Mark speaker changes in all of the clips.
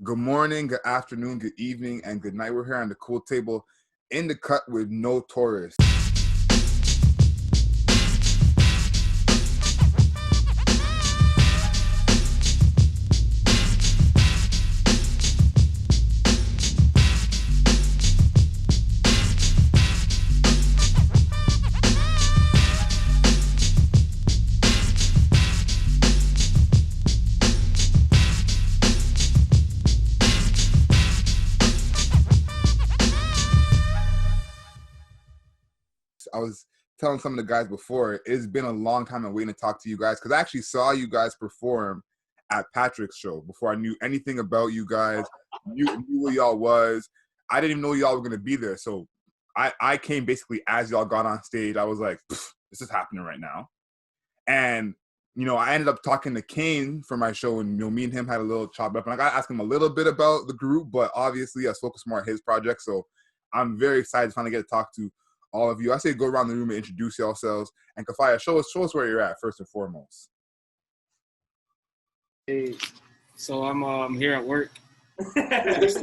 Speaker 1: Good morning, good afternoon, good evening, and good night. We're here on the cool table in the cut with no tourists. I was telling some of the guys before, it's been a long time I'm waiting to talk to you guys because I actually saw you guys perform at Patrick's show before I knew anything about you guys, knew who y'all was. I didn't even know y'all were going to be there. So I came basically as y'all got on stage. I was like, this is happening right now. And, I ended up talking to Kane for my show, and, me and him had a little chop up. And I got to ask him a little bit about the group, but obviously I was focused more on his project. So I'm very excited to finally get to talk to all of you. I say go around the room and introduce yourselves. And Kafaya, show us where you're at first and foremost.
Speaker 2: Hey, so I'm here at work, just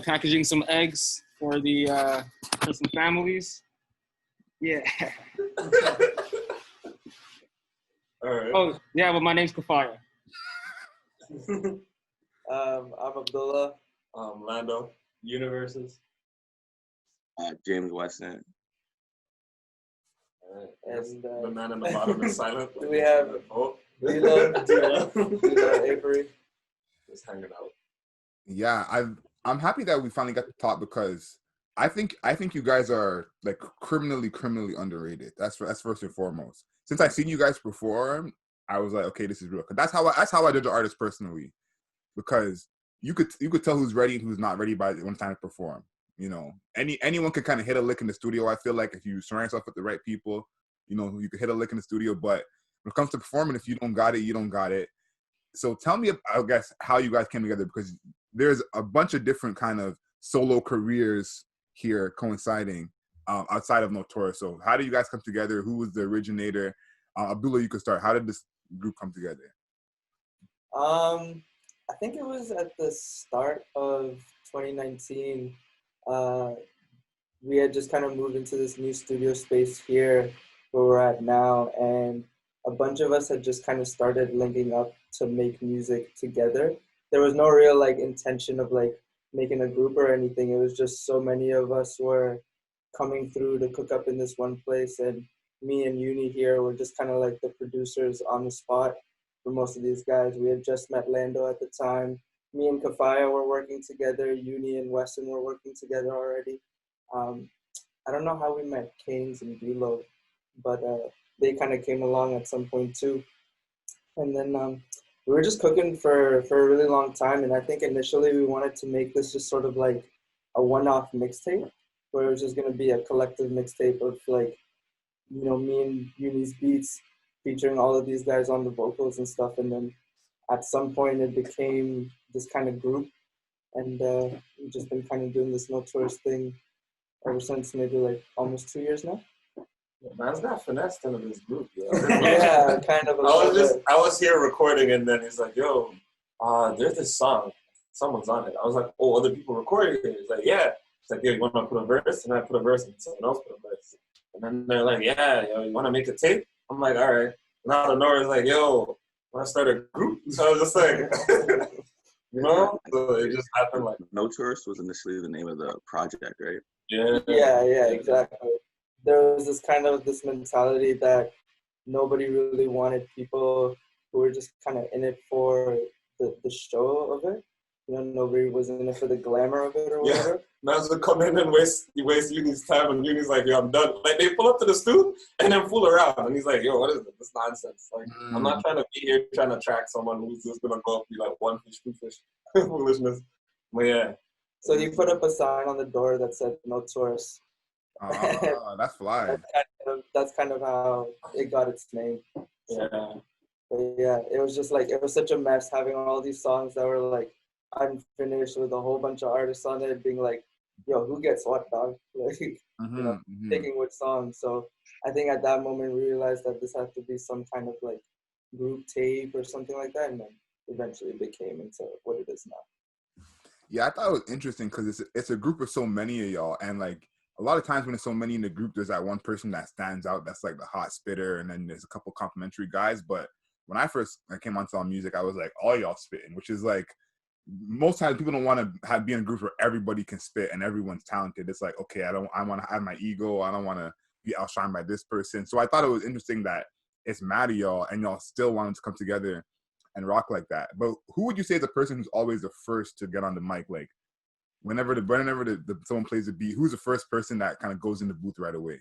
Speaker 2: packaging some eggs for some families. Yeah.
Speaker 3: All right.
Speaker 2: Oh yeah, but my name's Kafaya.
Speaker 3: I'm Abdullah. Lando. Universes.
Speaker 4: James Weston.
Speaker 3: And the man in the bottom is silent.
Speaker 5: We have Dilo, Avery.
Speaker 3: Just hanging out.
Speaker 1: Yeah, I'm happy that we finally got to talk because I think you guys are like criminally underrated. That's first and foremost. Since I've seen you guys perform, I was like, okay, this is real. That's how I judge an artist personally, because you could tell who's ready and who's not ready by when it's time to perform. Anyone can kind of hit a lick in the studio. I feel like if you surround yourself with the right people, you could hit a lick in the studio. But when it comes to performing, if you don't got it, you don't got it. So tell me, I guess, how you guys came together, because there's a bunch of different kind of solo careers here coinciding outside of Notorious. So how did you guys come together? Who was the originator? Abdullah, you could start. How did this group come together?
Speaker 5: I think it was at the start of 2019. We had just kind of moved into this new studio space here where we're at now, and a bunch of us had just kind of started linking up to make music together. There was no real intention of making a group or anything. It was just so many of us were coming through to cook up in this one place, and me and Uni here were just kind of like the producers on the spot for most of these guys. We had just met Lando at the time. Me and Kafaya were working together. Uni and Weston were working together already. I don't know how we met Canes and Dilo, but they kind of came along at some point too. And then we were just cooking for a really long time. And I think initially we wanted to make this just sort of like a one-off mixtape, where it was just going to be a collective mixtape of me and Uni's beats featuring all of these guys on the vocals and stuff. And then at some point it became this kind of group, and we've just been kind of doing this Notorious thing ever since, maybe almost 2 years now.
Speaker 3: Yeah, man's got finessed into this group, yo.
Speaker 5: Yeah, kind of.
Speaker 3: I was here recording, and then he's like, yo, there's this song. Someone's on it. I was like, oh, other people recording it? He's like, yeah. He's like, yo, you want to put a verse? And I put a verse, and someone else put a verse. And then they're like, yeah, yo, you want to make a tape? I'm like, all right. And out of nowhere, it's like, yo, want to start a group? So I was just like, so it just happened like.
Speaker 4: No Tourist was initially the name of the project, right?
Speaker 5: Yeah, exactly. There was this mentality that nobody really wanted people who were just kind of in it for the show of it. Nobody was in it for the glamour of it or whatever.
Speaker 3: Yeah. Man's would come in and waste Uni's time, and Uni's like, yo, I'm done. Like, they pull up to the studio and then fool around. And he's like, yo, what is this nonsense? Like, I'm not trying to be here trying to track someone who's just going to go up and be like one fish, two fish. Foolishness. But yeah.
Speaker 5: So he put up a sign on the door that said no tourists.
Speaker 1: That's fly.
Speaker 5: That's kind of how it got its name.
Speaker 3: Yeah.
Speaker 5: But yeah, it was just it was such a mess having all these songs that were unfinished with a whole bunch of artists on it, being like, yo, who gets what, dog? Picking which song. So I think at that moment we realized that this had to be some kind of group tape or something like that, and then eventually became into what it is now.
Speaker 1: Yeah, I thought it was interesting because it's a group of so many of y'all, and like a lot of times when there's so many in the group, there's that one person that stands out that's like the hot spitter, and then there's a couple complimentary guys. But when I first came onto music, I was like all y'all spitting, which is like most times people don't want to be in a group where everybody can spit and everyone's talented. It's like, okay, I want to have my ego. I don't want to be outshined by this person. So I thought it was interesting that it's mad at y'all and y'all still wanted to come together and rock like that. But who would you say is the person who's always the first to get on the mic? Like whenever someone plays a beat, who's the first person that kind of goes in the booth right away?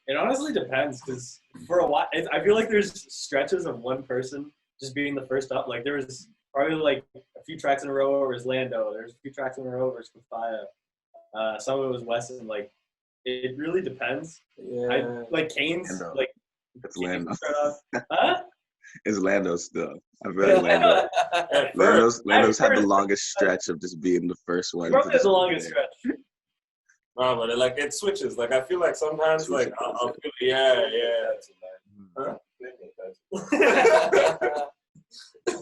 Speaker 6: It honestly depends, because for a while, I feel like there's stretches of one person just being the first up. Like there was probably like a few tracks in a row where it was Lando. There's a few tracks in a row where it's Kafaya. Some of it was Weston. Like it really depends.
Speaker 3: Yeah.
Speaker 6: Like Kane's,
Speaker 4: Lando.
Speaker 6: like
Speaker 4: It's
Speaker 6: Kane's
Speaker 4: Lando.
Speaker 6: start off. Huh?
Speaker 4: It's Lando still. I feel like Lando's had the longest stretch of just being the first one.
Speaker 6: Probably the longest stretch.
Speaker 3: No, but like it switches. Like I feel like sometimes like I'll feel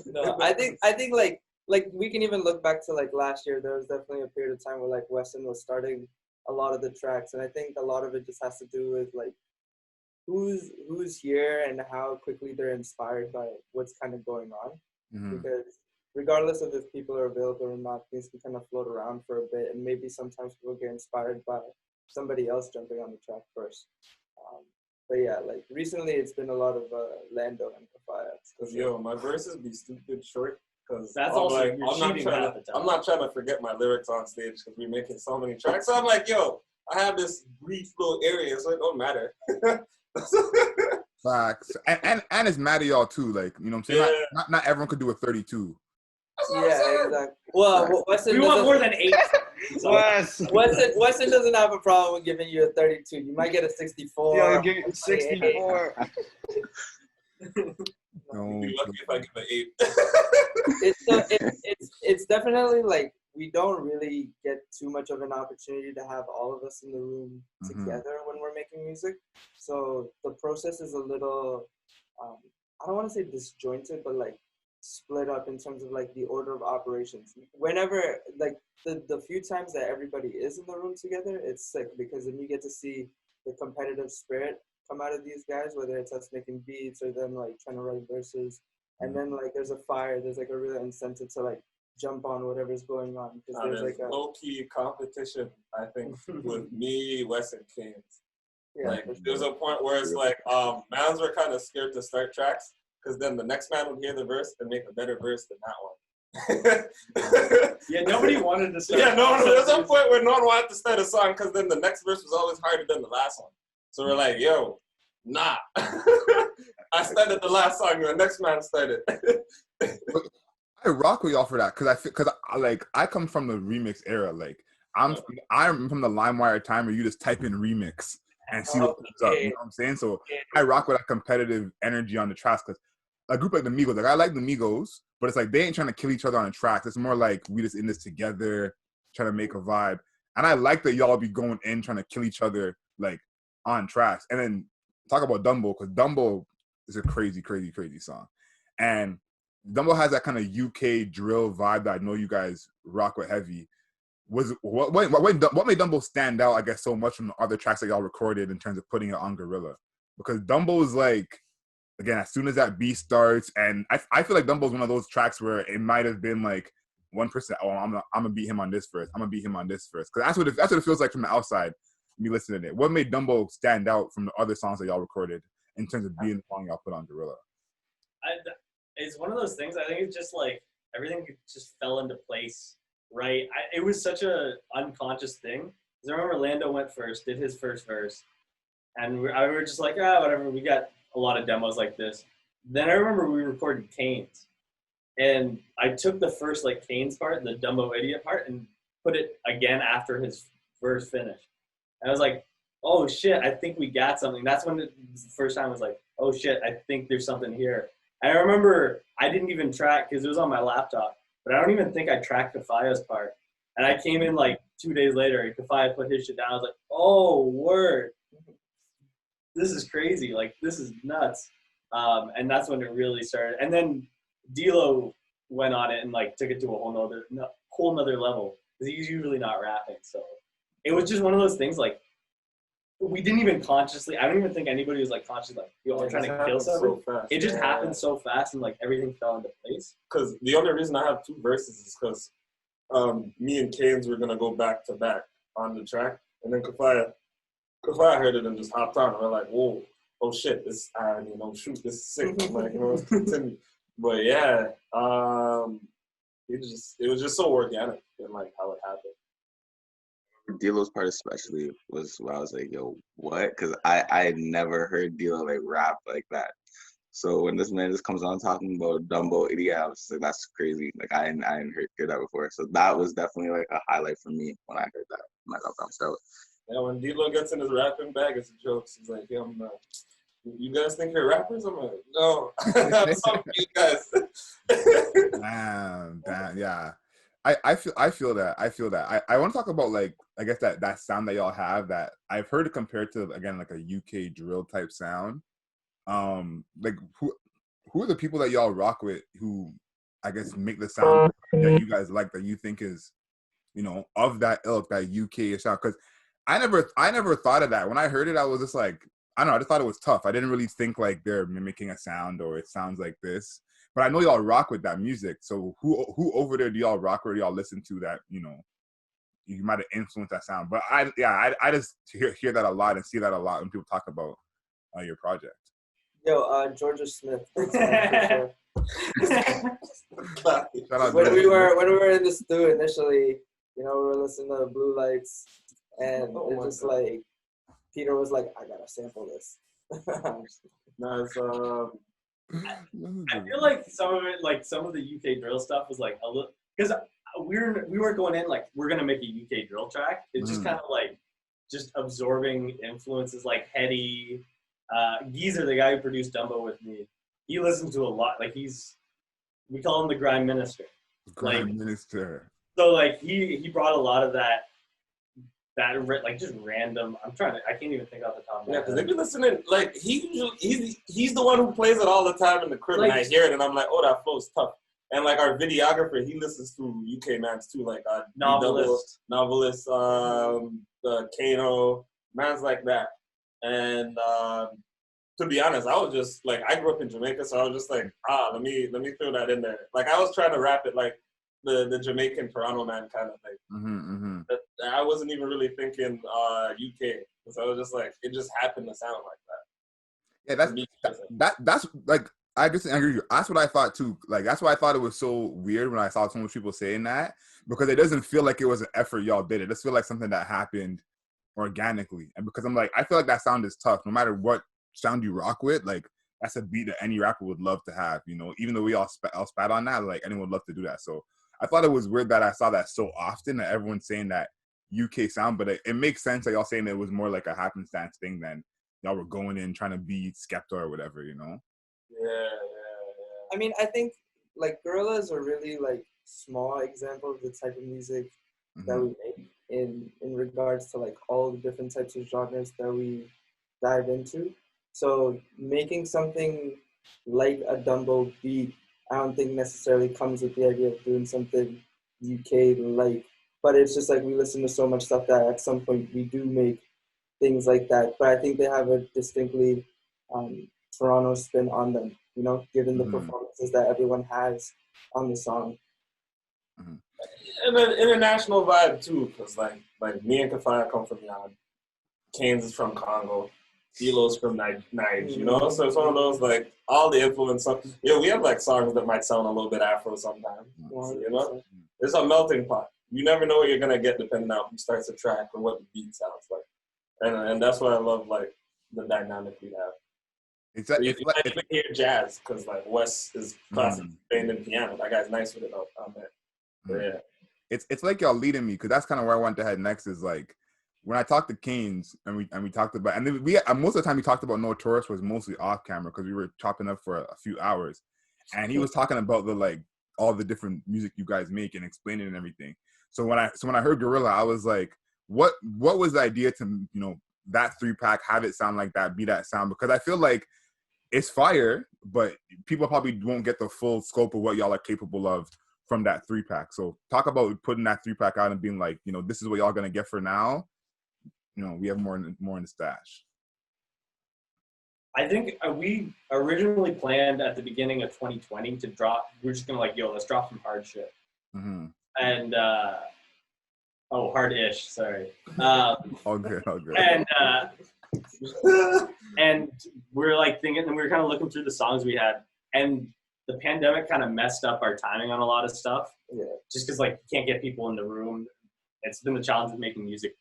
Speaker 5: No, I think like we can even look back to like last year. There was definitely a period of time where like Weston was starting a lot of the tracks, and I think a lot of it just has to do with like who's here and how quickly they're inspired by what's kind of going on.
Speaker 1: Mm-hmm.
Speaker 5: Because regardless of if people are available or not, things can kind of float around for a bit, and maybe sometimes people get inspired by somebody else jumping on the track first. But yeah, like recently it's been a lot of Lando and Kafaya.
Speaker 3: Because yo, my verses be stupid short. Because
Speaker 6: That's also
Speaker 3: like,
Speaker 6: you're cheating half the time.
Speaker 3: I'm not trying to forget my lyrics on stage because we're making so many tracks. So I'm like, yo, I have this brief little area, so it don't matter.
Speaker 1: Facts. And it's mad at y'all too. Like, you know what I'm saying?
Speaker 3: Yeah.
Speaker 1: Not everyone could do a 32.
Speaker 5: Yeah, exactly. Well, Weston
Speaker 6: We want more than 8.
Speaker 5: Weston doesn't have a problem with giving you a 32. You might get a 64.
Speaker 2: Yeah, give you 64.
Speaker 1: No.
Speaker 3: Be lucky if I give an 8.
Speaker 5: It's definitely like we don't really get too much of an opportunity to have all of us in the room together when we're making music. So the process is a little, I don't want to say disjointed, but like split up in terms of like the order of operations. Whenever like the few times that everybody is in the room together, it's sick because then you get to see the competitive spirit come out of these guys, whether it's us making beats or them like trying to write verses. And then like there's a fire, there's like a real incentive to like jump on whatever's going on. Because there's like a
Speaker 3: low-key competition, I think, with me, Wes, and Keynes.
Speaker 5: Yeah,
Speaker 3: like
Speaker 5: sure.
Speaker 3: there's a point where it's like mans were kind of scared to start tracks because then the next man would hear the verse and make a better verse than that one.
Speaker 6: Yeah, nobody wanted to start.
Speaker 3: Yeah, no, there's a point where no one wanted to start a song because then the next verse was always harder than the last one. So we're like, yo, nah. I started the last song, and the next man started.
Speaker 1: I rock with y'all for that because I come from the remix era. Like I'm from the LimeWire time where you just type in remix and see what comes up. You know what I'm saying? So I rock with that competitive energy on the tracks because a group like the Migos, like I like the Migos, but it's like they ain't trying to kill each other on the tracks. It's more like we just in this together, trying to make a vibe. And I like that y'all be going in trying to kill each other like on tracks. And then talk about Dumbo because Dumbo is a crazy, crazy, crazy song. And Dumbo has that kind of UK drill vibe that I know you guys rock with heavy. What made Dumbo stand out, I guess, so much from the other tracks that y'all recorded in terms of putting it on Guerilla? Because Dumbo is like, again, as soon as that beat starts, and I feel like Dumbo is one of those tracks where it might have been like one person, I'm gonna beat him on this verse, I'm gonna beat him on this verse. Because that's what it feels like from the outside, me listening to it. What made Dumbo stand out from the other songs that y'all recorded in terms of being the song y'all put on Guerilla?
Speaker 6: It's one of those things. I think it's just like everything just fell into place, right? It was such a unconscious thing. Because I remember Lando went first, did his first verse, and we were just like, whatever. We got a lot of demos like this. Then I remember we recorded Kane's, and I took the first like Kane's part, the Dumbo idiot part, and put it again after his verse finished. And I was like, oh shit, I think we got something. That's when the first time I was like, oh shit, I think there's something here. I remember I didn't even track because it was on my laptop, but I don't even think I tracked Kafaya's part. And I came in like 2 days later and Kafaya put his shit down. I was like, oh, word. This is crazy. Like, this is nuts. And that's when it really started. And then D-Lo went on it and like took it to a whole nother level because he's usually not rapping. So it was just one of those things like we didn't even consciously. I don't even think anybody was like consciously like, yo, I'm trying to kill somebody.
Speaker 3: So
Speaker 6: it just happened so fast and like everything fell into place.
Speaker 3: Because the only reason I have 2 verses is because me and Canes were gonna go back to back on the track, and then Kafaya heard it and just hopped on. And we're like, whoa, oh shit, this this is sick. I'm like, continue. But yeah, it was just so organic and like how it happened.
Speaker 4: D-Lo's part especially was where I was like, yo, what? Because I had never heard D-Lo like rap like that. So when this man just comes on talking about Dumbo, idiot, I was just like, that's crazy. Like I didn't hear that before. So that was definitely like a highlight for me when I heard that. I'm like, I'm stoked.
Speaker 3: Yeah, when D-Lo gets in his rapping bag, it's a joke. He's like, yeah, you guys think you're rappers? I'm like, no, I'm sorry, you guys.
Speaker 1: Damn, yeah. I feel that. I want to talk about like I guess that sound that y'all have that I've heard it compared to again like a UK drill type sound. Like who are the people that y'all rock with who I guess make the sound that you guys like that you think is of that ilk, that UK sound? Because I never thought of that. When I heard it, I was just like, I don't know, I just thought it was tough. I didn't really think like they're mimicking a sound or it sounds like this. But I know y'all rock with that music. So who over there do y'all rock or do y'all listen to that, you might have influenced that sound? But I just hear that a lot and see that a lot when people talk about your project.
Speaker 5: Yo, Georgia Smith.
Speaker 1: Shout out
Speaker 5: when
Speaker 1: to
Speaker 5: we were in the stew initially, we were listening to Blue Lights, and it just like Peter was like, I gotta sample this.
Speaker 3: Nice.
Speaker 6: I feel like some of it, like some of the UK drill stuff was like a little, because we weren't going in like we're gonna make a UK drill track. It's just kind of like just absorbing influences like Hetty, Geezer, the guy who produced Dumbo with me. He listens to a lot. Like we call him the grime minister.
Speaker 1: Minister.
Speaker 6: So like he brought a lot of that like just random. I can't even think off the top of my head.
Speaker 3: Yeah, because they've been listening. Like he's the one who plays it all the time in the crib, and I hear it, and I'm like, oh, that flow's tough. And like our videographer, he listens to UK mans too, like novelist, Kano, mans like that. And to be honest, I was just like, I grew up in Jamaica, so I was just like, let me throw that in there. Like I was trying to rap it like the Jamaican Toronto man kind of thing. I wasn't even really thinking UK, because I was just like, it just happened to sound like that.
Speaker 1: Yeah, that's like, I guess I agree with you. That's what I thought too. Like that's why I thought it was so weird when I saw so many people saying that, because it doesn't feel like it was an effort y'all did. It just feel like something that happened organically. And because I'm like, I feel like that sound is tough. No matter what sound you rock with, like that's a beat that any rapper would love to have. Even though we all spat on that, like anyone would love to do that. So I thought it was weird that I saw that so often, that everyone's saying that UK sound, but it makes sense that y'all saying it was more like a happenstance thing than y'all were going in trying to be Skepta or whatever,
Speaker 3: Yeah.
Speaker 5: I mean, I think like Guerilla is a really like small example of the type of music that we make in regards to like all the different types of genres that we dive into. So making something like a Dumbo beat, I don't think necessarily comes with the idea of doing something UK like, but it's just like we listen to so much stuff that at some point we do make things like that. But I think they have a distinctly Toronto spin on them, given the performances that everyone has on the song.
Speaker 3: And an international vibe too, because like me and Kafaya come from Yan, Canes is from Congo, D-Lo's from Niger, So it's one of those like all the influence. We have like songs that might sound a little bit Afro sometimes. It's a melting pot. You never know what you're gonna get depending on who starts a track or what the beat sounds like, and that's why I love like the dynamic we have. You might even hear jazz because like Wes is classic playing in piano. That guy's nice with it on there. Yeah.
Speaker 1: It's like y'all leading me, because that's kind of where I want to head next. Is like when I talked to Canes and we talked about, and then most of the time we talked about No Tourist was mostly off camera because we were chopping up for a few hours, and he was talking about the like all the different music you guys make and explaining and everything. So when I heard Guerilla, I was like, what was the idea to that 3-pack, have it sound like that, be that sound? Because I feel like it's fire, but people probably won't get the full scope of what y'all are capable of from that 3-pack. So talk about putting that 3-pack out and being like, you know, this is what y'all gonna get for now. You know, we have more in the stash.
Speaker 6: I think we originally planned at the beginning of 2020 to drop. We're just gonna like, yo, let's drop some hard shit.
Speaker 1: Mm-hmm.
Speaker 6: And hard-ish. Sorry.
Speaker 1: All good.
Speaker 6: And we're like thinking, and we were kind of looking through the songs we had, and the pandemic kind of messed up our timing on a lot of stuff.
Speaker 5: Yeah.
Speaker 6: Just because like you can't get people in the room. It's been the challenge of making music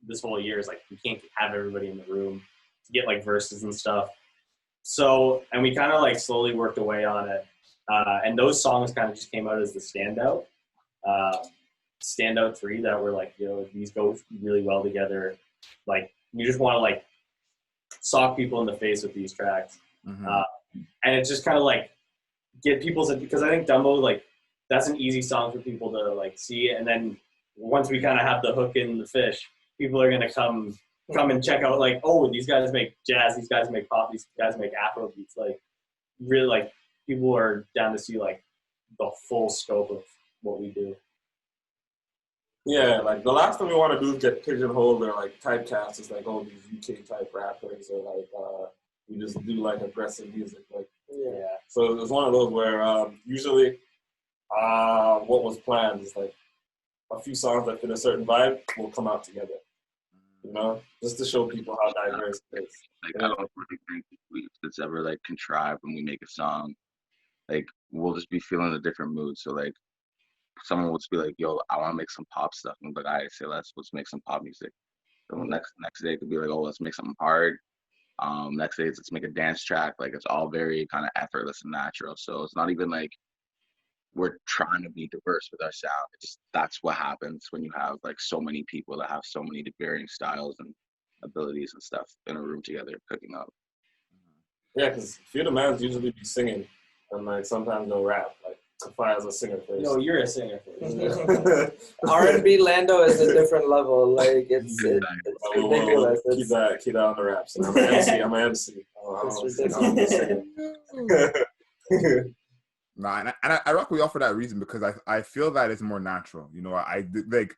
Speaker 6: this whole year is like we can't have everybody in the room to get like verses and stuff. So, and we kind of like slowly worked away on it. And those songs kind of just came out as the standout 3 that were like, you know, these go really well together. Like, we just want to like sock people in the face with these tracks.
Speaker 1: Mm-hmm.
Speaker 6: And it's just kind of like get people's, because I think Dumbo, like, that's an easy song for people to like see. And then once we kind of have the hook in the fish, people are going to come and check out like, oh, these guys make jazz, these guys make pop, these guys make Afro beats. Like, really, like, people are down to see like the full scope of what we do.
Speaker 3: Yeah, like the last thing we want to do is get pigeonholed or like typecast as like, oh, these UK type rappers, or like we just do like aggressive music. Like,
Speaker 6: Yeah.
Speaker 3: so it was one of those where usually what was planned is like a few songs that fit a certain vibe will come out together. You know, just to show people how diverse it is.
Speaker 4: Like, I don't really think it's ever like contrived when we make a song. Like, we'll just be feeling a different mood. So like, someone will just be like, "Yo, I want to make some pop stuff," and I'm like, "I say let's make some pop music." So next day it could be like, "Oh, let's make something hard." Next day let's make a dance track. Like, it's all very kind of effortless and natural. So it's not even like we're trying to be diverse with our sound. It's just, that's what happens when you have like so many people that have so many varying styles and abilities and stuff in a room together cooking up.
Speaker 3: Yeah, because Few the Mans usually be singing, and like sometimes they'll rap. Like Kafia's a singer first.
Speaker 6: No, you're a singer first.
Speaker 5: R&B Lando is a different level. Like, it's ridiculous.
Speaker 3: Keep that on the raps. I'm an MC.
Speaker 1: Nah, and I rock with y'all for that reason, because I feel that it's more natural. You know, I like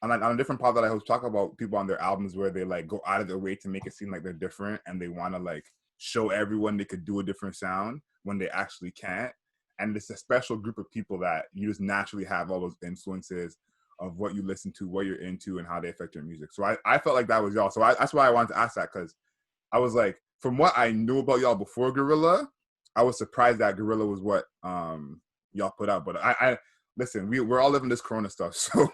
Speaker 1: on a different part that I host, talk about people on their albums where they like go out of their way to make it seem like they're different, and they want to like show everyone they could do a different sound when they actually can't. And it's a special group of people that you just naturally have all those influences of what you listen to, what you're into, and how they affect your music. So I felt like that was y'all. So that's why I wanted to ask that, because I was like, from what I knew about y'all before Guerilla, I was surprised that Guerilla was what y'all put out. But I listen, we're all living this Corona stuff, so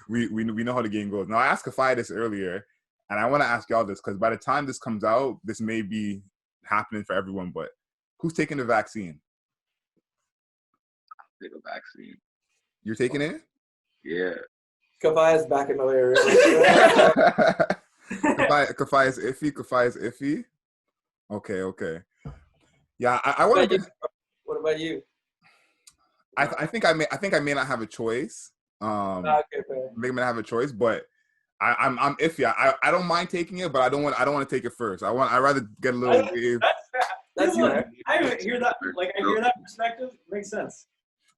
Speaker 1: we know how the game goes. Now, I asked Kafai this earlier, and I want to ask y'all this, because by the time this comes out, this may be happening for everyone, but who's taking the vaccine?
Speaker 4: Take a vaccine.
Speaker 1: You're taking it?
Speaker 4: Yeah.
Speaker 5: Kafia's back in the way.
Speaker 1: Kafai is iffy. Kafai is iffy. Okay. Yeah, I want to.
Speaker 5: What about you?
Speaker 1: I think I may not have a choice.
Speaker 5: Okay, fair.
Speaker 1: I may not have a choice, but I'm iffy. I don't mind taking it, but I don't want to take it first. I'd rather get a little wave.
Speaker 5: That's fair.
Speaker 6: I hear that. Like, I hear that perspective. Makes sense.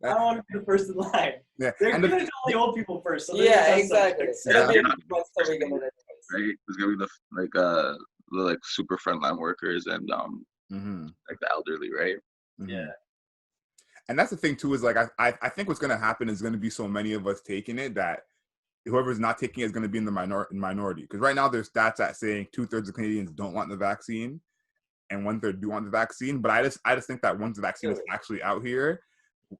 Speaker 6: I don't want to be the first in line.
Speaker 1: Yeah,
Speaker 6: They're going to tell the old people first. So
Speaker 5: Yeah, exactly.
Speaker 1: Yeah.
Speaker 5: It'll be a few months till we get it.
Speaker 4: Right? There's gonna be the super frontline workers and like the elderly, right?
Speaker 1: Mm-hmm.
Speaker 6: Yeah.
Speaker 1: And that's the thing too, is like I think what's gonna happen is gonna be so many of us taking it that whoever's not taking it is gonna be in the minority. Because right now there's stats that saying 2/3 of Canadians don't want the vaccine and 1/3 do want the vaccine. But I just think that once the vaccine is actually out here,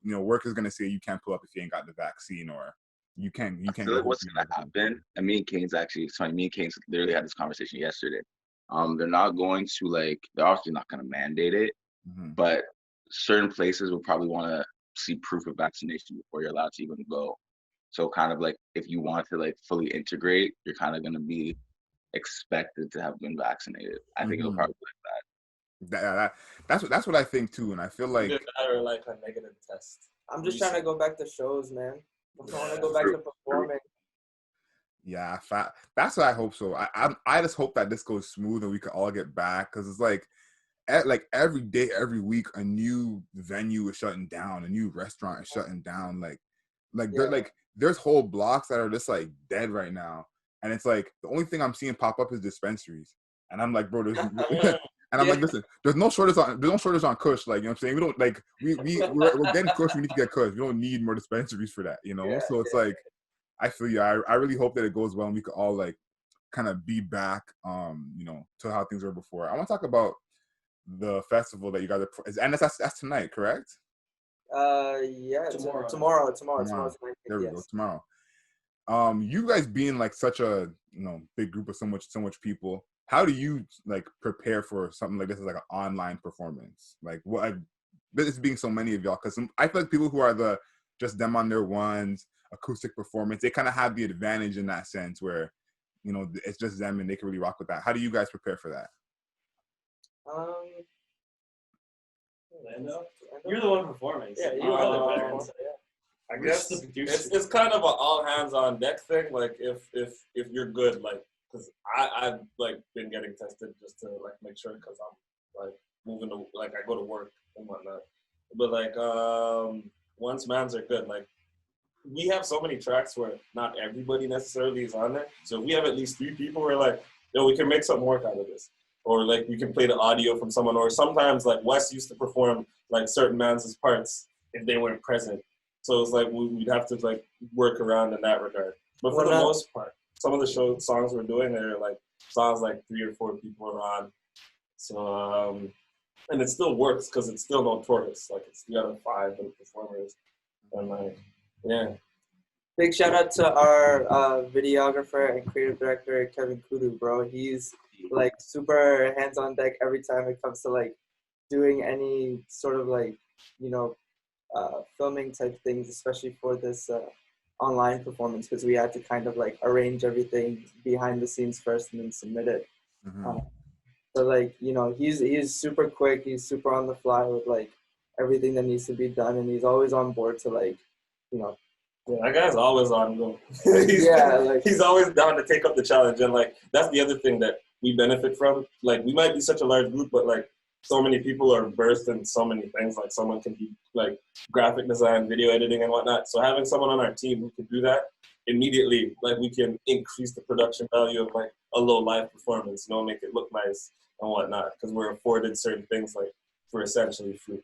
Speaker 1: you know, work is gonna say you can't pull up if you ain't got the vaccine, or you can't.
Speaker 4: I feel like what's gonna happen, and me and Kane's literally had this conversation yesterday. They're not going to they're obviously not gonna mandate it, but certain places will probably want to see proof of vaccination before you're allowed to even go. So kind of like if you want to fully integrate, you're kind of gonna be expected to have been vaccinated. I think it'll probably be like that.
Speaker 1: That's what I think too, and I feel like
Speaker 3: or like a negative test.
Speaker 5: I'm just trying to go back to shows, man. I want to go back to performing.
Speaker 1: Yeah, that's what I hope so. I just hope that this goes smooth and we can all get back, because it's like like every day, every week, a new venue is shutting down, a new restaurant is shutting down. There's whole blocks that are just like dead right now, and it's like the only thing I'm seeing pop up is dispensaries, and I'm like, bro, there's and I'm like, listen, there's no shortage on Kush, like, you know what I'm saying? We don't like we're getting Kush, we need to get Kush. We don't need more dispensaries for that, you know. So it's like, I feel you. I really hope that it goes well and we could all like kind of be back, you know, to how things were before. I want to talk about the festival that you guys are, and that's tonight, correct?
Speaker 5: Yeah, tomorrow.
Speaker 1: There we go, tomorrow. You guys being like such a, you know, big group of so much people, how do you like prepare for something like this as like an online performance? Like what, this being so many of y'all, because I feel like people who are just them on their ones, acoustic performance, they kind of have the advantage in that sense where, you know, it's just them and they can really rock with that. How do you guys prepare for that?
Speaker 6: Orlando? You're the one performing.
Speaker 5: Yeah, you are the one.
Speaker 3: I guess it's kind of an all hands on deck thing. Like if you're good, like, because I've like been getting tested just to like make sure, because I'm like moving to, like, I go to work and whatnot. But like once mans are good, like we have so many tracks where not everybody necessarily is on there. So if we have at least 3 people, we're like, yo, we can make something work out of this. Or like we can play the audio from someone. Or sometimes like Wes used to perform like certain mans' parts if they weren't present. So it's like we'd have to like work around in that regard. But for the most part, some of the songs we're doing are like songs like 3 or 4 people are on. So and it still works because it's still notorious. Like it's the other 5 performers, and like, yeah.
Speaker 5: Big shout out to our videographer and creative director Kevin Kudu, bro. He's like super hands on deck every time it comes to like doing any sort of like, you know, filming type things, especially for this online performance, because we had to kind of like arrange everything behind the scenes first and then submit it. So like, you know, he's super quick, he's super on the fly with like everything that needs to be done, and he's always on board to like, you know.
Speaker 3: Yeah, that guy's always on go. He's always down to take up the challenge, and like that's the other thing that we benefit from. Like we might be such a large group, but like so many people are versed in so many things. Like someone can be like graphic design, video editing, and whatnot. So having someone on our team who can do that immediately, like we can increase the production value of like a low live performance, you know, make it look nice and whatnot, because we're afforded certain things like for essentially free.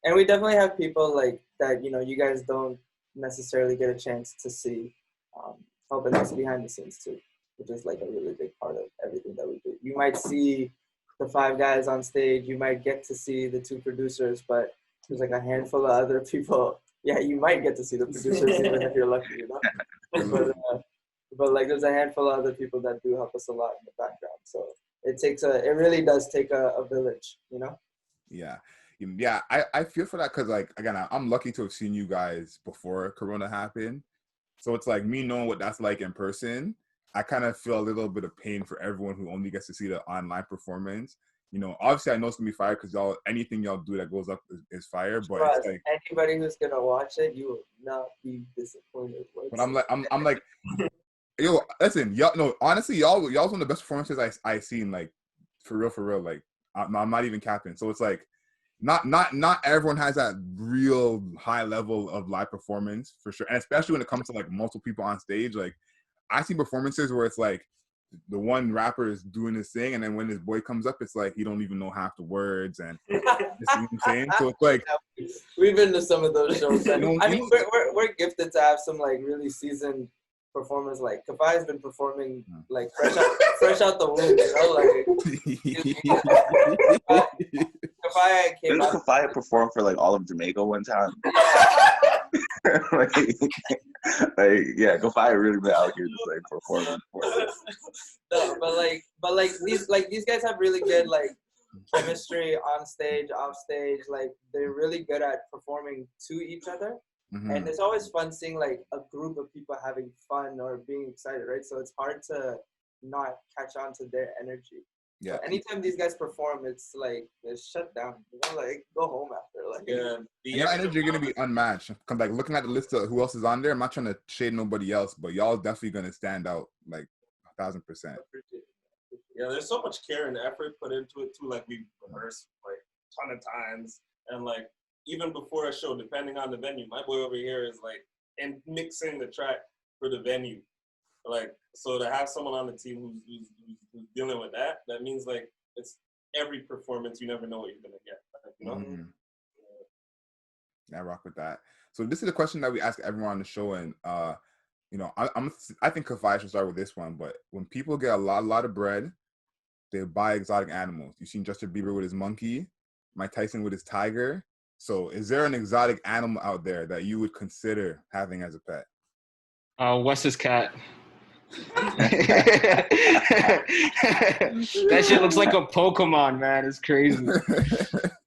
Speaker 5: And we definitely have people like that, you know, you guys don't necessarily get a chance to see, helping us behind the scenes too, which is like a really big part of everything that we do. You might see the 5 guys on stage, you might get to see the 2 producers, but there's like a handful of other people. Yeah, you might get to see the producers even if you're lucky, you know. But like there's a handful of other people that do help us a lot in the background. So it really does take a village, you know.
Speaker 1: Yeah, I feel for that, because like, again, I'm lucky to have seen you guys before Corona happened. So it's like me knowing what that's like in person, I kind of feel a little bit of pain for everyone who only gets to see the online performance. You know, obviously I know it's gonna be fire because anything y'all do that goes up is fire. But it's like,
Speaker 5: anybody who's gonna watch it, you will not be disappointed.
Speaker 1: But I'm like, yo, listen, y'all. No, honestly, y'all's one of the best performances I seen. Like for real. Like I'm not even capping. So it's like, not everyone has that real high level of live performance for sure, and especially when it comes to like multiple people on stage. Like I see performances where it's like the one rapper is doing his thing, and then when his boy comes up, it's like he don't even know half the words, and you know what I'm saying? So it's like
Speaker 5: we've been to some of those shows. I mean, we're gifted to have some like really seasoned performers. Like Kafai's been performing like fresh out the womb, you know, like.
Speaker 4: Didn't Kafai perform for like all of Jamaica one time? like yeah, Kafai really been out here just like performing.
Speaker 5: No, but these guys have really good like chemistry on stage, off stage. Like they're really good at performing to each other, and it's always fun seeing like a group of people having fun or being excited, right? So it's hard to not catch on to their energy. Yeah. So anytime these guys perform, it's like it's shut down. You know, like go home after. Like
Speaker 1: your energy are gonna be unmatched. Cause like looking at the list of who else is on there, I'm not trying to shade nobody else, but y'all definitely gonna stand out like 1,000%.
Speaker 3: Yeah, there's so much care and effort put into it too. Like we rehearsed like a ton of times, and like even before a show, depending on the venue, my boy over here is like and mixing the track for the venue. Like so to have someone on the team who's dealing with that, that means like it's every performance. You never know what you're gonna get. Like, you know.
Speaker 1: Mm-hmm. Yeah, I rock with that. So this is a question that we ask everyone on the show, and you know, I think Kafai should start with this one. But when people get a lot of bread, they buy exotic animals. You've seen Justin Bieber with his monkey, Mike Tyson with his tiger. So is there an exotic animal out there that you would consider having as a pet?
Speaker 7: Wes's cat. That shit looks like a Pokemon, man. It's crazy.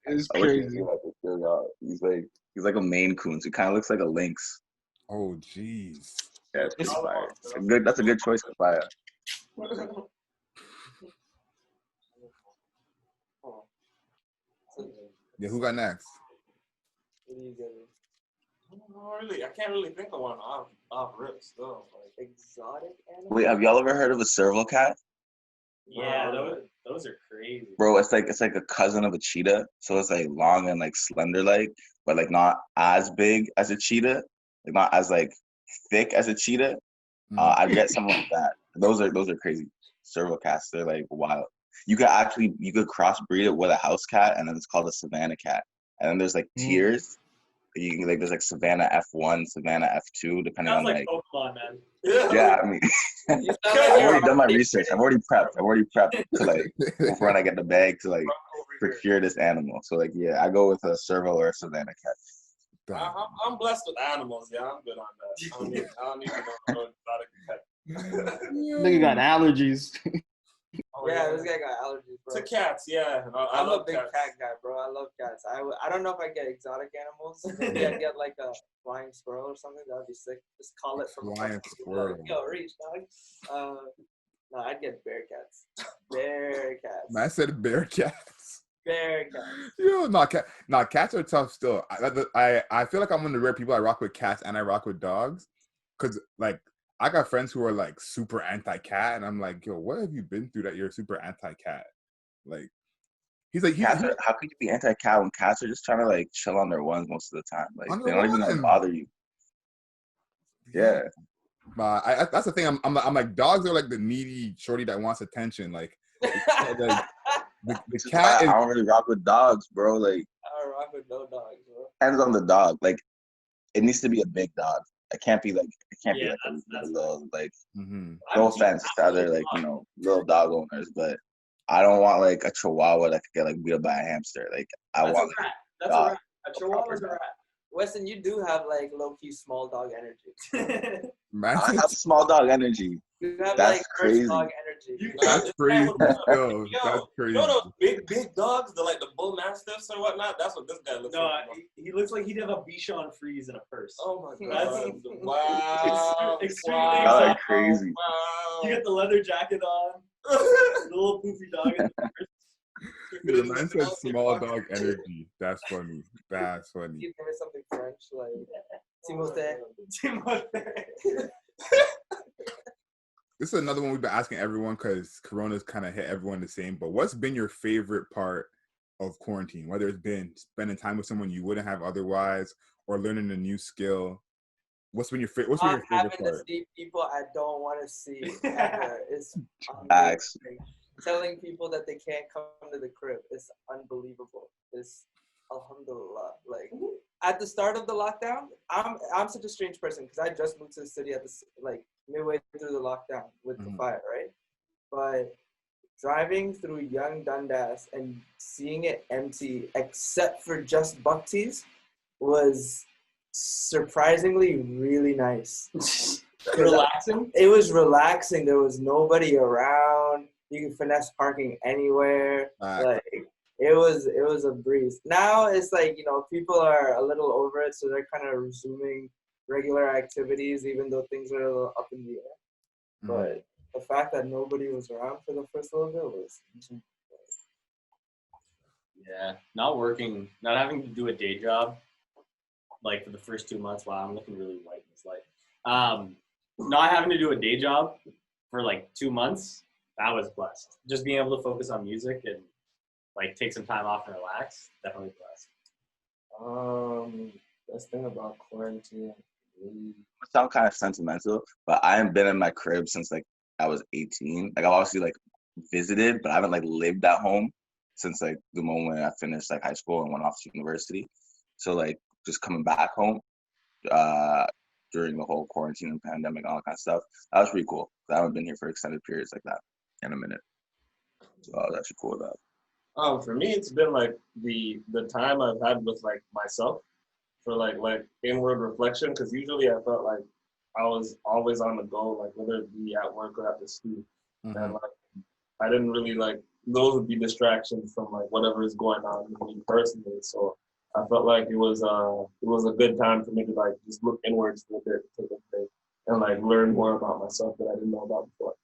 Speaker 7: It's crazy.
Speaker 4: He's like a Maine Coon. So he kind of looks like a lynx.
Speaker 1: Oh, jeez.
Speaker 4: Yeah, it's pretty fire. That's a good choice, Kafaya.
Speaker 1: Yeah, who got next?
Speaker 5: What do you get?
Speaker 3: I can't really think of one off rips though. Like
Speaker 5: Exotic animal?
Speaker 4: Wait, have y'all ever heard of a serval cat?
Speaker 6: Yeah, those are crazy.
Speaker 4: Bro, it's like a cousin of a cheetah. So it's like long and like slender like, but like not as big as a cheetah, like not as like thick as a cheetah. I'd get something like that. Those are crazy. Serval cats, they're like wild. You could crossbreed it with a house cat, and then it's called a Savannah cat. And then there's like tiers. You can, like there's like Savannah F1, Savannah F2, depending on like
Speaker 6: Pokemon, man.
Speaker 4: Yeah, I mean, I've already done my research. I've already prepped to like before I get the bag to like procure this animal. So like yeah, I go with a serval or a Savannah cat.
Speaker 3: I'm blessed with animals. Yeah, I'm good on that. I don't need to know exotic pet.
Speaker 7: Nigga got allergies.
Speaker 5: This guy got allergies, bro.
Speaker 3: To cats, yeah.
Speaker 5: I'm a big
Speaker 3: cats.
Speaker 5: cat guy, bro. I love cats. I don't know if I get exotic animals. Maybe I'd get like a flying squirrel or something. That'd be sick. Just call it from
Speaker 1: Flying squirrel.
Speaker 5: Yo, reach, dog. No, I'd get bear cats. Bear cats.
Speaker 1: Man, I said bear cats.
Speaker 5: Bear cats.
Speaker 1: Yo, cats are tough still. I feel like I'm one of the rare people I rock with cats and I rock with dogs, cause like I got friends who are like super anti-cat, and I'm like, yo, what have you been through that you're super anti-cat? Like, he's like,
Speaker 4: how could you be anti-cat when cats are just trying to like chill on their ones most of the time? Like they don't even want to bother you. Yeah.
Speaker 1: But that's the thing. I'm like, dogs are like the needy shorty that wants attention. Like the cat.
Speaker 4: I don't really rock with dogs, bro. Like
Speaker 5: I don't rock with no dogs, bro.
Speaker 4: Depends on the dog. Like it needs to be a big dog. It can't be like a little like. No offense to other like little dog owners, but I don't want like a Chihuahua that could get like beat up by a hamster. Like I want.
Speaker 6: That's a rat. A Chihuahua's a rat.
Speaker 5: Weston, you do have like low-key small dog energy.
Speaker 4: I have small dog energy.
Speaker 5: You have
Speaker 4: That's
Speaker 5: like
Speaker 4: crazy.
Speaker 5: first dog energy.
Speaker 1: That's crazy. Yo, that's crazy.
Speaker 3: You know those big dogs, the bull mastiffs or whatnot? That's what this guy looks like.
Speaker 6: No, he looks like he'd have a Bichon Frise in a purse.
Speaker 3: Oh my
Speaker 6: That's
Speaker 3: god! Wow!
Speaker 6: Extremely
Speaker 4: That's
Speaker 6: exotic.
Speaker 4: crazy.
Speaker 3: Wow!
Speaker 6: You get the leather jacket on, the little poofy dog in the purse.
Speaker 1: The man said small dog energy. That's funny. That's funny.
Speaker 5: You give me something French, like Timothée.
Speaker 1: This is another one we've been asking everyone because Corona's kind of hit everyone the same. But what's been your favorite part of quarantine? Whether it's been spending time with someone you wouldn't have otherwise, or learning a new skill. What's been your favorite part?
Speaker 5: Having to see people I don't want to see ever is
Speaker 4: Facts.
Speaker 5: telling people that they can't come to the crib is unbelievable. It's alhamdulillah. Like at the start of the lockdown, I'm such a strange person because I just moved to the city at this midway through the lockdown with the fire, right? But driving through young Dundas and seeing it empty except for just Bucksies was surprisingly really nice.
Speaker 6: Relaxing?
Speaker 5: It was relaxing. There was nobody around. You can finesse parking anywhere. Like it was a breeze. Now it's like, people are a little over it, so they're kind of resuming regular activities, even though things are a little up in the air. But the fact that nobody was around for the first little bit was.
Speaker 6: Yeah, not working, not having to do a day job, like for the first 2 months. Wow, I'm looking really white in this light. Not having to do a day job for like 2 months that was blessed. Just being able to focus on music and like take some time off and relax, definitely blessed.
Speaker 3: Best thing about quarantine.
Speaker 4: I sound kind of sentimental, but I haven't been in my crib since like I was 18. Like I've obviously like visited, but I haven't like lived at home since like the moment I finished like high school and went off to university. So like just coming back home during the whole quarantine and pandemic and all that kind of stuff, that was pretty cool. I haven't been here for extended periods like that in a minute. So I was actually cool with that.
Speaker 3: For me, it's been like the time I've had with like myself for like inward reflection. Because usually I felt like I was always on the go, like whether it be at work or at the school, and like I didn't really like those would be distractions from like whatever is going on with me personally. So I felt like it was a good time for me to like just look inwards a bit, take a break, and like learn more about myself that I didn't know about before.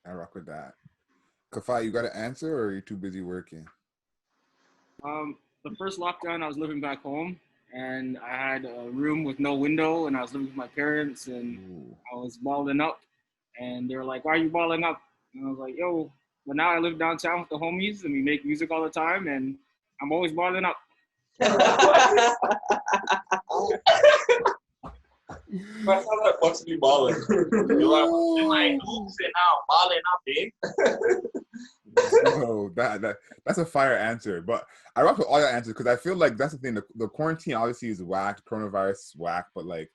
Speaker 1: I rock with that. Kafai, you got an answer, or are you too busy working?
Speaker 7: The first lockdown, I was living back home, and I had a room with no window, and I was living with my parents, and I was balling up, and they were like, "Why are you balling up?" And I was like, "Yo, well now I live downtown with the homies, and we make music all the time, and I'm always balling up."
Speaker 3: That's how that wants to be balling. You're like, hoops and now balling up, eh?
Speaker 1: No, that's a fire answer. But I rock with all your answers because I feel like that's the thing. The quarantine obviously is whack. Coronavirus is whack. But like,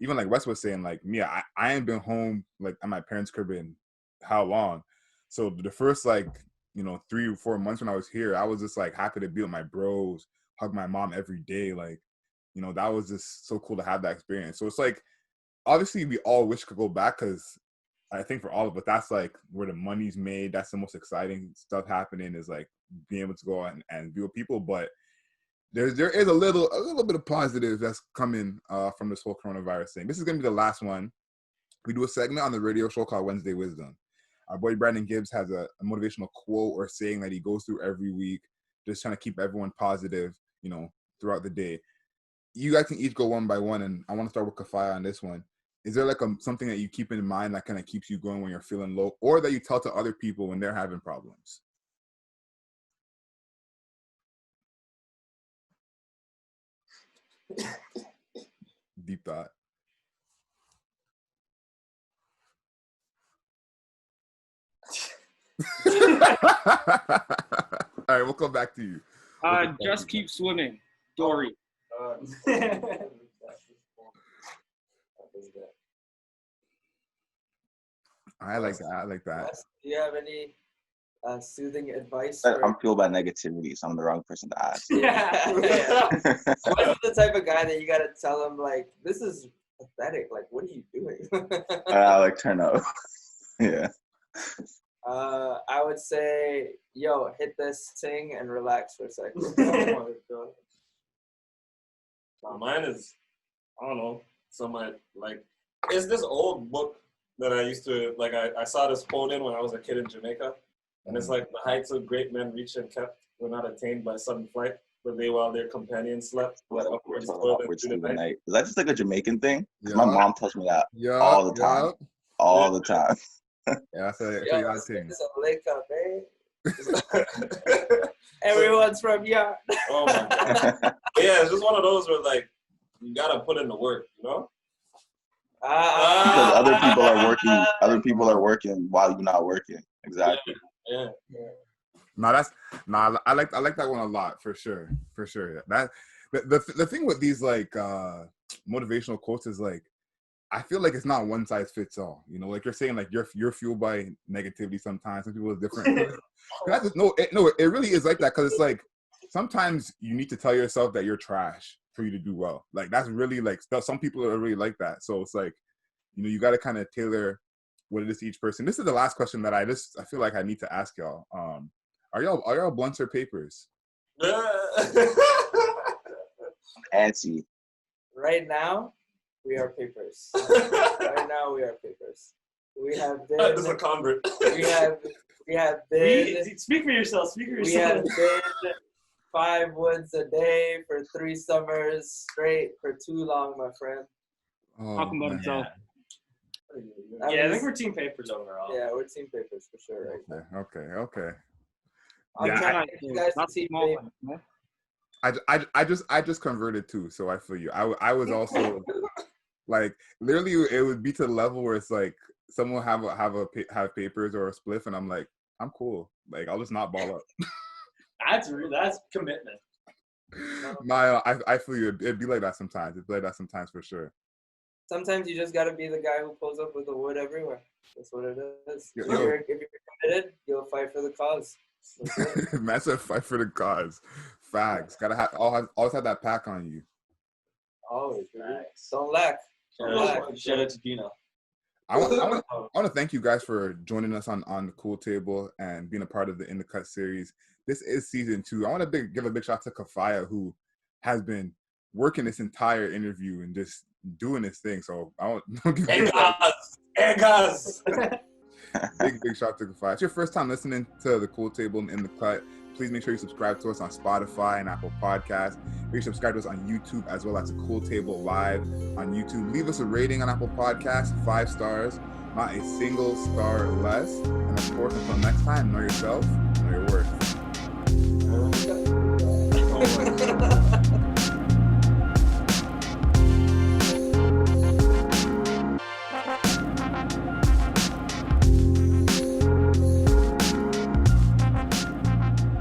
Speaker 1: even like Wes was saying, like me, I ain't been home like at my parents' crib in how long. So the first like 3 or 4 months when I was here, I was just like happy to be with my bros, hug my mom every day. Like, that was just so cool to have that experience. So it's like, obviously we all wish could go back because I think for all of us, that's like where the money's made. That's the most exciting stuff happening is like being able to go out and be with people. But there is a little bit of positive that's coming from this whole coronavirus thing. This is gonna be the last one. We do a segment on the radio show called Wednesday Wisdom. Our boy Brandon Gibbs has a motivational quote or saying that he goes through every week, just trying to keep everyone positive, throughout the day. You guys can each go one by one, and I want to start with Kafaya on this one. Is there like something that you keep in mind that kind of keeps you going when you're feeling low, or that you tell to other people when they're having problems? Deep thought. All right, we'll come back to you.
Speaker 7: Just keep swimming, Dory.
Speaker 1: I like that.
Speaker 5: Do you have any soothing advice?
Speaker 4: I'm fueled by negativity, so I'm the wrong person to ask.
Speaker 5: Yeah. What's the type of guy that you gotta tell him like, this is pathetic? Like, what are you doing?
Speaker 4: I like turn up. Yeah.
Speaker 5: I would say, yo, hit this thing and relax for a second.
Speaker 3: Mine is, I don't know, it's this old book that I used to, like, I saw this quote in when I was a kid in Jamaica. And it's like, the heights of great men reached and kept were not attained by sudden flight, but they while their companions slept.
Speaker 4: Upwards through the night. Is that just like a Jamaican thing?
Speaker 1: Yeah.
Speaker 4: My mom tells me that all the time. All the time.
Speaker 1: Yeah, that's a thing.
Speaker 5: It's a lake up, eh? Everyone's from Yard.
Speaker 3: Oh my God. Yeah, it's just one of those where like you gotta put in the work,
Speaker 4: Because other people are working while you're not working. Exactly.
Speaker 3: Yeah.
Speaker 1: I like that one a lot for sure. That the thing with these like motivational quotes is like, I feel like it's not one size fits all. Like you're saying, like you're fueled by negativity sometimes. Some people are different. It really is like that because it's like sometimes you need to tell yourself that you're trash for you to do well. Like that's really like some people are really like that. So it's like, you got to kind of tailor what it is to each person. This is the last question that I feel like I need to ask y'all. Are y'all blunts or papers?
Speaker 4: Antsy.
Speaker 5: Right now, we are papers. We have been.
Speaker 3: That is a convert.
Speaker 5: We have been.
Speaker 6: Speak for yourself.
Speaker 5: We have been 5 woods a day for 3 summers straight for too long, my friend.
Speaker 1: Oh,
Speaker 7: Talking about himself.
Speaker 6: Yeah, I think we're team papers overall.
Speaker 5: Yeah, we're team papers for sure, right?
Speaker 1: Okay.
Speaker 5: I'm
Speaker 1: Yeah,
Speaker 5: trying to get you guys to
Speaker 7: Not
Speaker 5: team
Speaker 7: small
Speaker 5: papers.
Speaker 7: one, no?
Speaker 1: I just converted too, so I feel you. I was also like literally it would be to the level where it's like someone have papers or a spliff, and I'm like, I'm cool. Like I'll just not ball up.
Speaker 6: That's commitment.
Speaker 1: I feel you. It'd be like that sometimes. It'd be like that sometimes for sure.
Speaker 5: Sometimes you just gotta be the guy who pulls up with the wood everywhere. That's what it is.
Speaker 1: Yo.
Speaker 5: If you're committed, you'll fight for the cause. That's it.
Speaker 1: Massive fight for the cause. Facts. Gotta always have that pack on you.
Speaker 5: Always.
Speaker 6: Nice.
Speaker 5: Don't lack.
Speaker 6: Shout out to Gino.
Speaker 1: I want to thank you guys for joining us on the Cool Table and being a part of the In the Cut series. This is season 2. I want to give a big shout out to Kafaya, who has been working this entire interview and just doing this thing. So I don't give
Speaker 3: Egas.
Speaker 1: big shout out to Kafaya. It's your first time listening to the Cool Table and In the Cut. Please make sure you subscribe to us on Spotify and Apple Podcasts. Make sure you subscribe to us on YouTube as well as the Cool Table Live on YouTube. Leave us a rating on Apple Podcasts, 5 stars, not a single star less. And of course, until next time, know yourself, know your worth.